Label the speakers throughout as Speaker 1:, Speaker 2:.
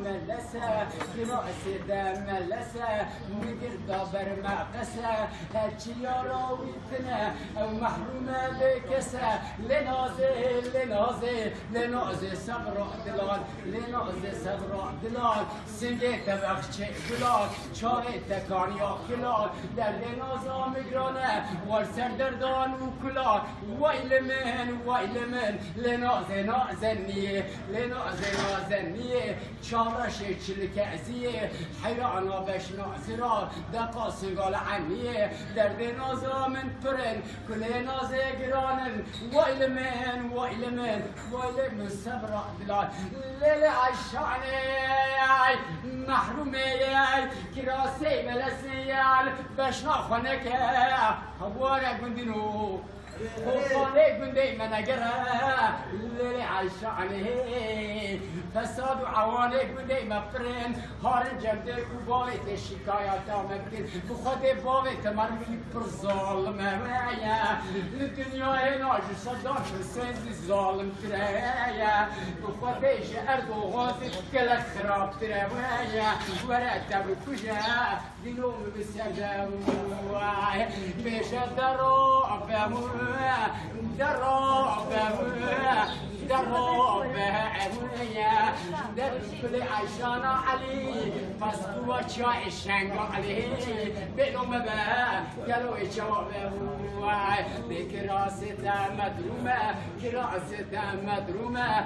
Speaker 1: ملسه براس دم ملسه مدير دبر معقسه هرچی یاراویتنه محرومه بکسه لنازه صبر دلال لنازه صبر دلال سنگه تبخچه دلال چاره تکانیا کلال در لنازا مگرانه والسر دردان و کلال ویل من لنازه نازنیه چارش چلک ازیه حیرانا بش نازرا دقا سنگال عنیه در لنازا من پرن کل نازه گرانن ویل من صبر دلال لیل عشانه محرومه کراسی ملسیال بشنا خونک هواره گندینو خوفانه گنده منگره لیل عشانه فساد و عوانه گنده مفرن هارن جمده کو باویت شکایت آمدن بخود باویت مرمی پر ظالمه لدنیا ناج صدام سنز ظالم تره بخودش اردوغان کلک خراب تره ورتب کجا دینوم بسرده میشه در كل عشان علي فاسكوا شاي شنغ علي بينهم بقى قالوا يشوف بكراسة مدرومة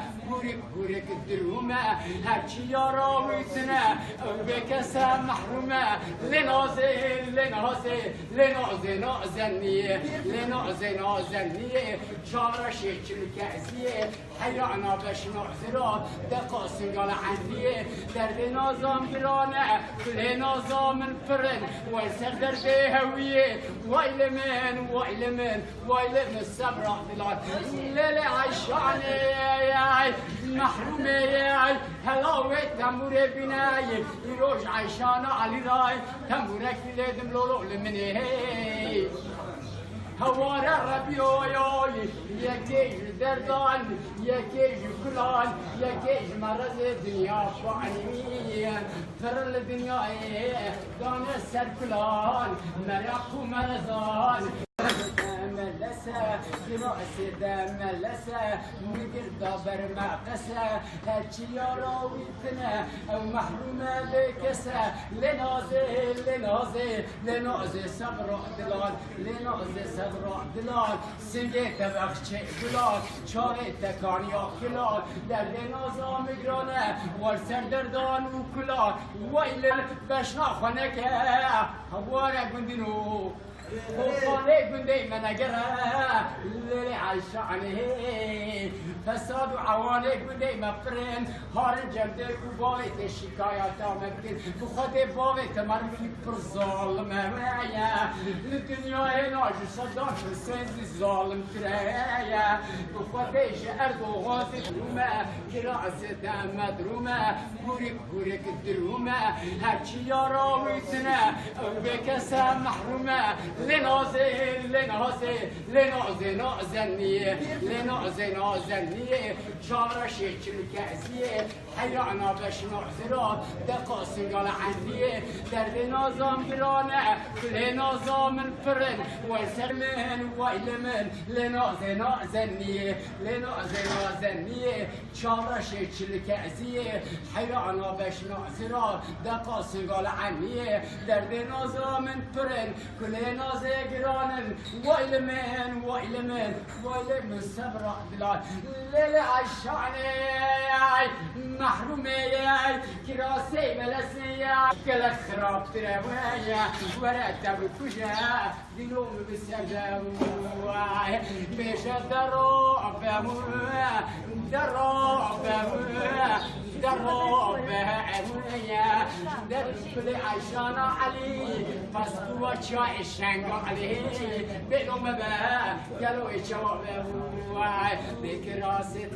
Speaker 1: بورك درومة هرشي يراويتنا بكسا محرومة نازنية شارش الكأسية حيرانا باش نعذرات دقا سنگال عندية درد نازام گرانه كل نازام الفرن والسر درد هوية ويل من الصبر دلال ليلة عشاني محرومة هلاوة تمور بناي يروج عشانا علي راي تمورك لدم لولو لمني هوار ربيوي يكيج دردان يكيج كلان يكيج مرض الدنيا فعني فر الدنيا دان السر كلان مرق مرضان ملسه براس دم ملسه مدير دبر معقسه هرچی یاراویتنه محرومه بکسه لنازه صبر دلال سنگه تبخچه دلال چاره تکانیا کلال در لنازا مگرانه والسر دردان و کلال ویل بشنا خونک هواره گندینو خوفانه گنده منگره لیل عشانه فساد و عوانه گنده مفرن هارن جمده کو باویت شکایت آمدن بخود باویت مرمی پر ظالمه لدنیا ناج صدام سنز ظالم تره بخودش اردوغان درومه کراس دم مدرومه بورک درومه هرچی یاراویتنه بکسه محرومه نازنیه چارش چلک ازیه حیرانا بش نعذرات دقا سنگال عندیه درد نازام گرانه کل نازام الفرن والسر ویل من لنازنیه چارش چلک ازیه حیرانا بش نعذرات دقا سنگال عندیه درد نازام الفرن كل نازه گرانن ویل من صبر دلال لیل عشانه محرومه کراسی ملسیه کلک خراب تره ورتب کجا دینوم بسرده میشه در كل عشان علي فاسكوا شاي شنغ علي بينهم بقى قالوا يشوف بكراسة